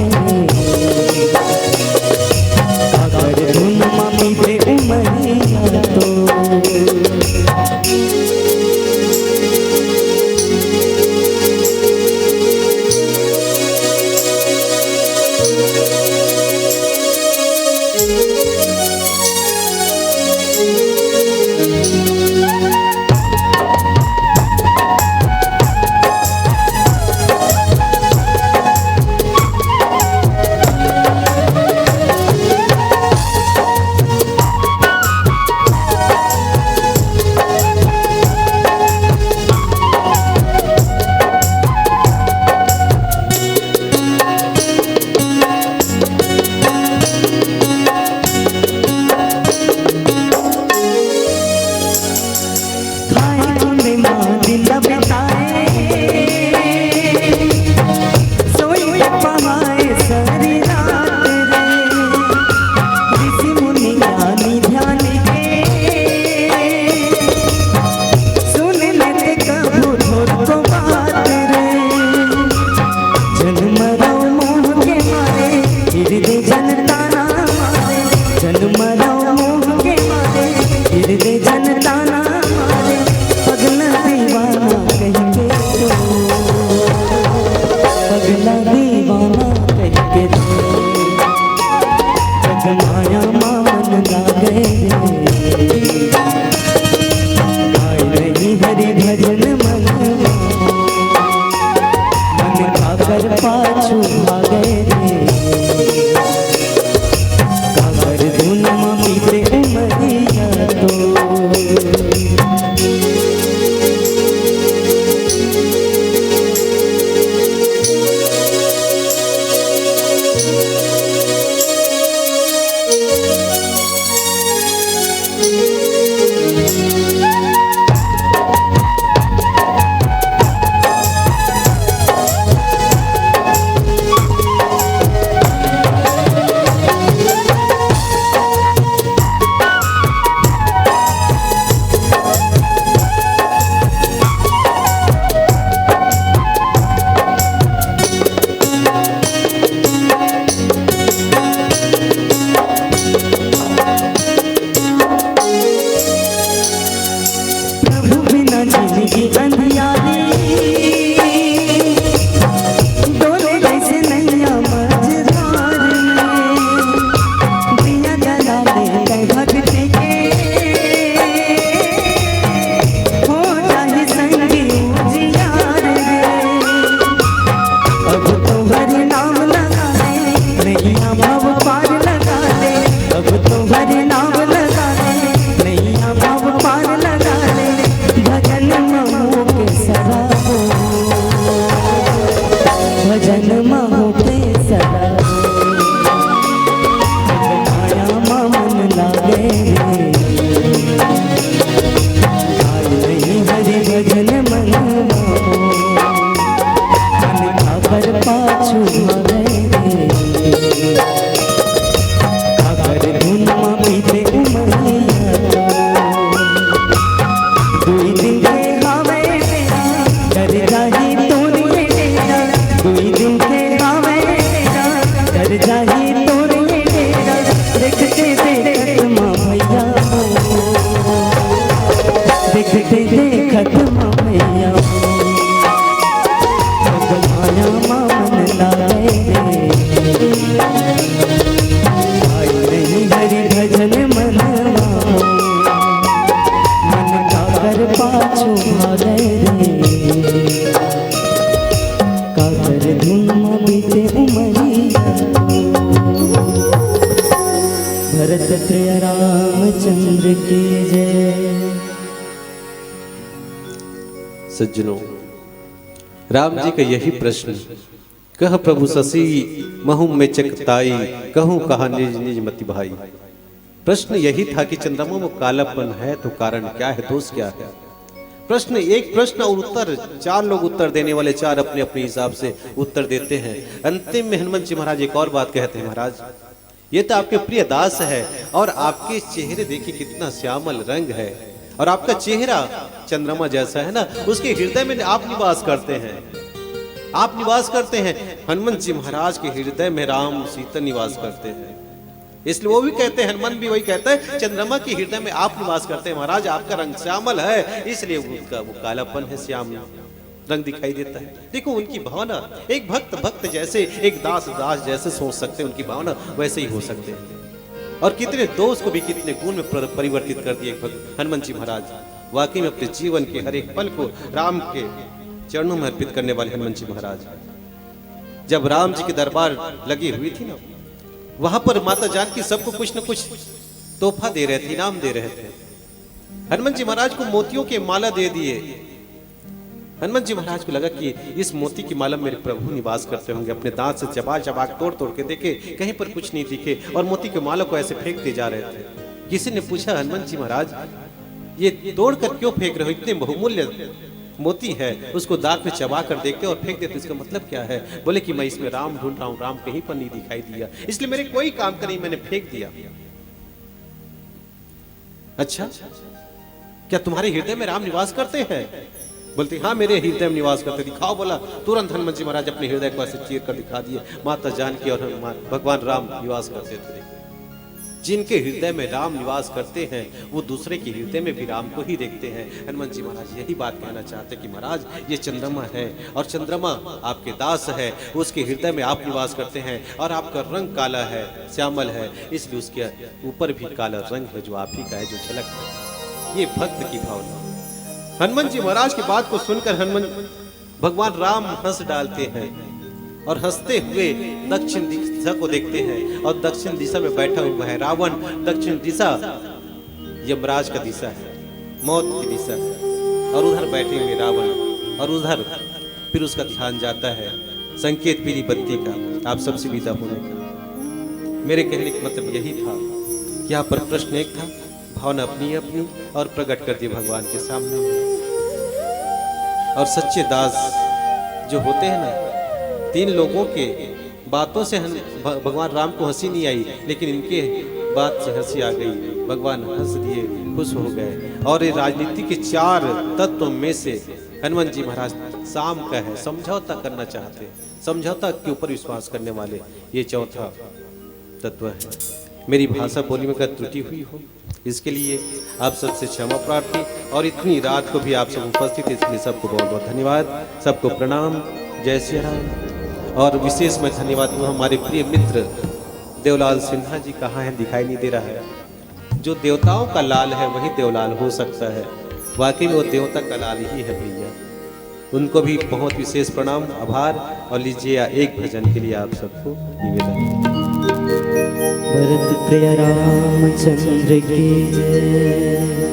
अगर धुन मम्मी पे उमरिया तो सज्जनों, राम जी का यही प्रश्न, कह प्रभु शशि महु में चकताई, कहूं कहा निज निज मति भाई। प्रश्न यही था कि चंद्रमा में कालापन है तो कारण क्या है, दोष क्या है। प्रश्न एक प्रश्न और उत्तर, चार लोग उत्तर देने वाले, चार अपने अपने हिसाब से उत्तर देते हैं। अंतिम में हनुमान जी महाराज एक और बात कहते हैं, महाराज ये तो आपके प्रिय दास है। और आपके चेहरे देखिए कितना श्यामल रंग है, और आपका चेहरा चंद्रमा जैसा है ना, उसके हृदय में आप निवास करते हैं। आप निवास करते हैं। हनुमान जी महाराज के हृदय में राम सीता निवास करते हैं। इसलिए वो भी कहते हैं, हनुमान भी वही कहता है, चंद्रमा के हृदय में आप निवास करते हैं महाराज। आपका रंग श्यामल है, इसलिए उसका वो कालापन है, श्याम रंग दिखाई देता है। देखो उनकी भावना, एक भक्त भक्त जैसे, एक दास दास जैसे सोच सकते हैं, उनकी भावना वैसे ही हो सकते हैं। और कितने दोष को भी कितने गुण में परिवर्तित कर दिए भक्त हनुमान जी महाराज। वाकई में अपने जीवन के हर एक पल को राम के चरणों में अर्पित करने वाले हनुमान जी महाराज। जब राम जी की दरबार लगी हुई थी ना, वहां पर माता जानकी सबको कुछ न कुछ तोहफा दे रहे थे, इनाम दे रहे थे। हनुमान जी महाराज को मोतियों के माला दे दिए। हनुमान जी महाराज को लगा कि इस मोती की माला मेरे प्रभु निवास करते होंगे। अपने दांत से चबा चबा तोड़ तोड़ के देखे, कहीं पर कुछ नहीं दिखे, और मोती की माला को ऐसे फेंकते जा रहे थे। किसी ने पूछा, हनुमान जी महाराज ये तोड़ कर क्यों फेंक रहे हो? इतने बहुमूल्य मोती है, उसको दांत में चबा कर देखते और फेंक देते, इसका मतलब क्या है? बोले कि मैं इसमें राम ढूंढ रहा हूं, राम कहीं पर नहीं दिखाई दिया, इसलिए मेरे कोई काम का नहीं, मैंने फेंक दिया। अच्छा, क्या तुम्हारे हृदय में राम निवास करते हैं? बोलते हाँ मेरे हृदय में निवास करते। दिखाओ। बोला तुरंत हनुमान जी महाराज अपने हृदय को ऐसे चीर कर दिखा दिए। माता जानकी और भगवान राम निवास करते थे। जिनके हृदय में राम निवास करते हैं वो दूसरे के हृदय में भी राम को ही देखते हैं। हनुमान जी महाराज यही बात कहना चाहते कि महाराज ये चंद्रमा है, और चंद्रमा आपके दास है, उसके हृदय में आप निवास करते हैं, और आपका रंग काला है, श्यामल है, इसलिए उसके ऊपर भी काला रंग है जो आप ही का है, जो झलकता है। ये भक्त की भावना। हनुमान जी महाराज की बात को सुनकर हनुमान भगवान राम हंस डालते हैं, और हंसते हुए दक्षिण दिशा को देखते हैं, और दक्षिण दिशा में बैठा हुआ है रावण। दक्षिण दिशा यमराज का दिशा है, मौत की दिशा है, और उधर बैठे हुए रावण, और उधर फिर उसका ध्यान जाता है संकेत पीली बत्ती का, आप सबसे विदा होने का। मेरे कहने का मतलब यही था कि यहाँ पर प्रश्न एक था, भावना अपनी अपनी, और प्रकट कर दी भगवान के सामने। और सच्चे दास जो होते हैं ना, 3 लोगों के बातों से भगवान राम को हंसी नहीं आई, लेकिन इनके बात से हंसी आ गई। भगवान हंस दिए, खुश हो गए। और ये राजनीति के 4 तत्वों में से हनुमान जी महाराज शाम का है, समझौता करना चाहते, समझौता के ऊपर विश्वास करने वाले, ये चौथा तत्व है। मेरी भाषा बोली में अगर त्रुटि हुई हो, इसके लिए आप सबसे क्षमा प्रार्थी। और इतनी रात को भी आप सब उपस्थित हैं, इसलिए सबको बहुत बहुत धन्यवाद, सबको प्रणाम। जय श्री राम। और विशेष मैं धन्यवाद दूँ हमारे प्रिय मित्र देवलाल सिन्हा जी। कहाँ हैं? दिखाई नहीं दे रहा है। जो देवताओं का लाल है वही देवलाल हो सकता है, वाकई में वो देवता का लाल ही है भैया। उनको भी बहुत विशेष प्रणाम, आभार। और लीजिए एक भजन के लिए आप सबको निवेदन। भरत प्रिय रामचंद्र की जय।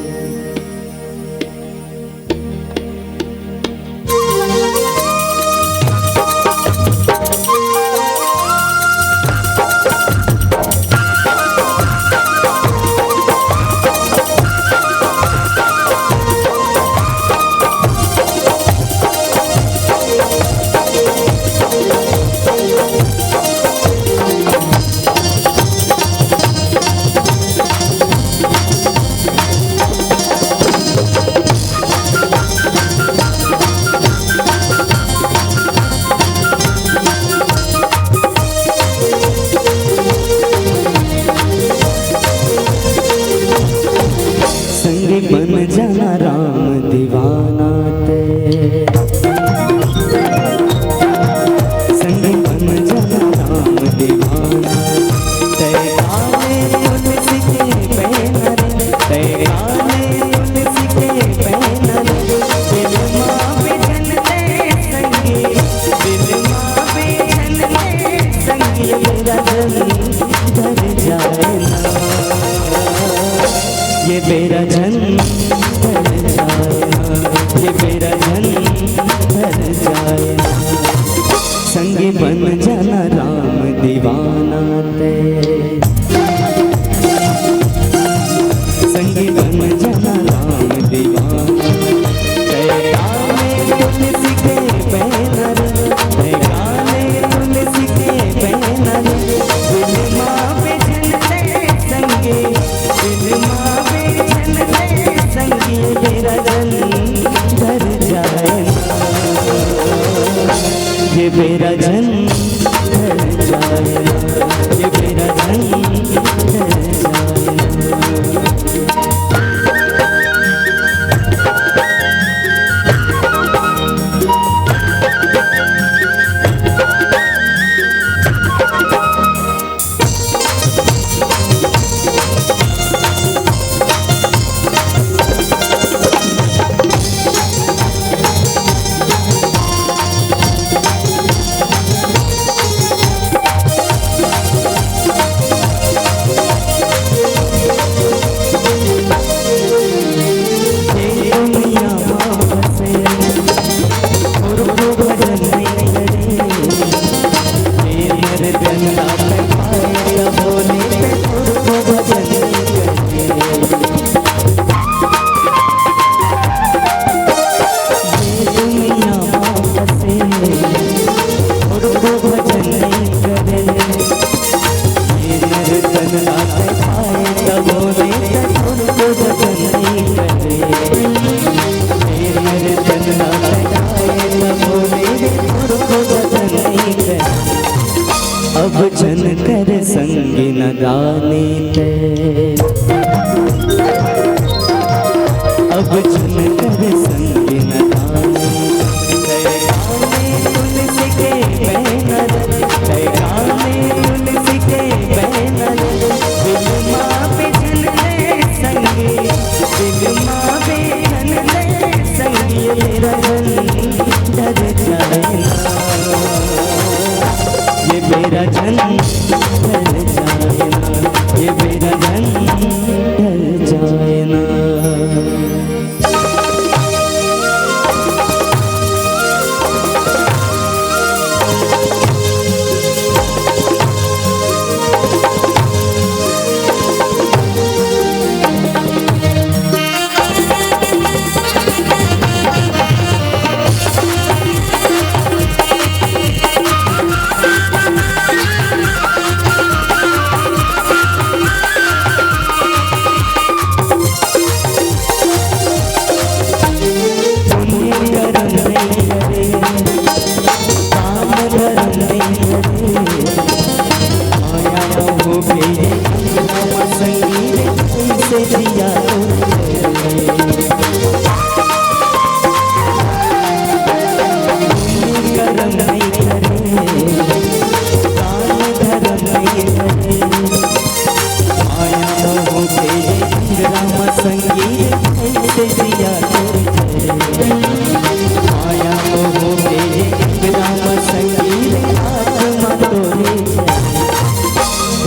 बन जाना राम दीवाना ते, संग बन जाना राम दीवाना ते। काले तुलसी के बैनर, ते काले तुलसी के बैनर, दिल माँ बिछन ले संगी, दिल माँ बिछन ले संगी। मेरा जन्म भर जाए ना, ये मेरा जन्म भर जाए, ये मेरा जन्म भर जाए। संगी बन जाना राम दीवाना ते, संगी बन जाना राम दीवाना ते। काले तुलसी के बैनर, ते काले तुलसी के बैनर, दिल माँ बिछन ये मेरा जन ढल जाए ना, ये मेरा जन ढल जाए ना। अब जन कर संग न दानी ते, अब जन कर संग न दानी तुलसी के बैनर, तुलसी के बैनर, दिल माँ पे जन ले संगी, दिल माँ पे जन ले संगी, मेरा जन डर जाए ना, ये मेरा जन ढल जाए ना, ये मेरा जन ढल जाए ना।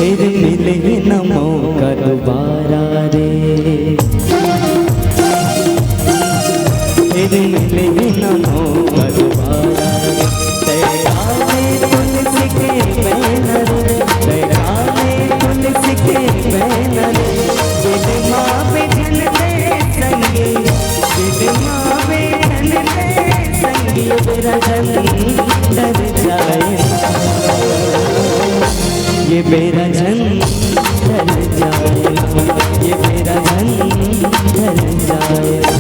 फिर मिले न मौका दोबारा रे, फिर मिले न मौका दोबारा, तेरा में तुलसी के बैनर, तेरा में तुलसी के बैनर, दिल माँ पे जन ले संगी, दिल माँ पे जन ले संगी, मेरा जन डर जाए, ये मेरा जन ढल जाए ना, ये मेरा जन ढल जाए ना।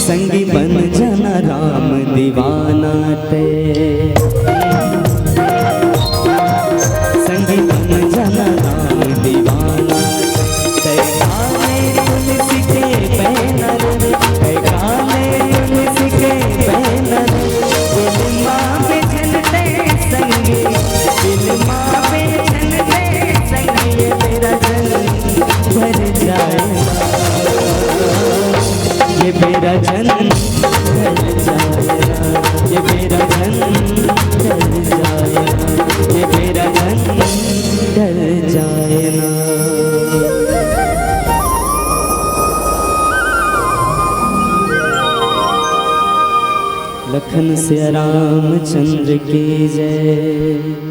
संगी बन जाना राम दीवाना ते, संगी बन जाना राम दीवाना, तेरा में तुलसी के बैनर, तेरा में तुलसी के बैनर, दिल माँ पे जन ले संगी, दिल माँ पे जन ले संगी, ये मेरा जन भर जाए, ये मेरा जन ढल जाए, ये मेरा जन ढल जाए, ये मेरा जन ढल जाए ना। लखन से रामचंद्र की जय।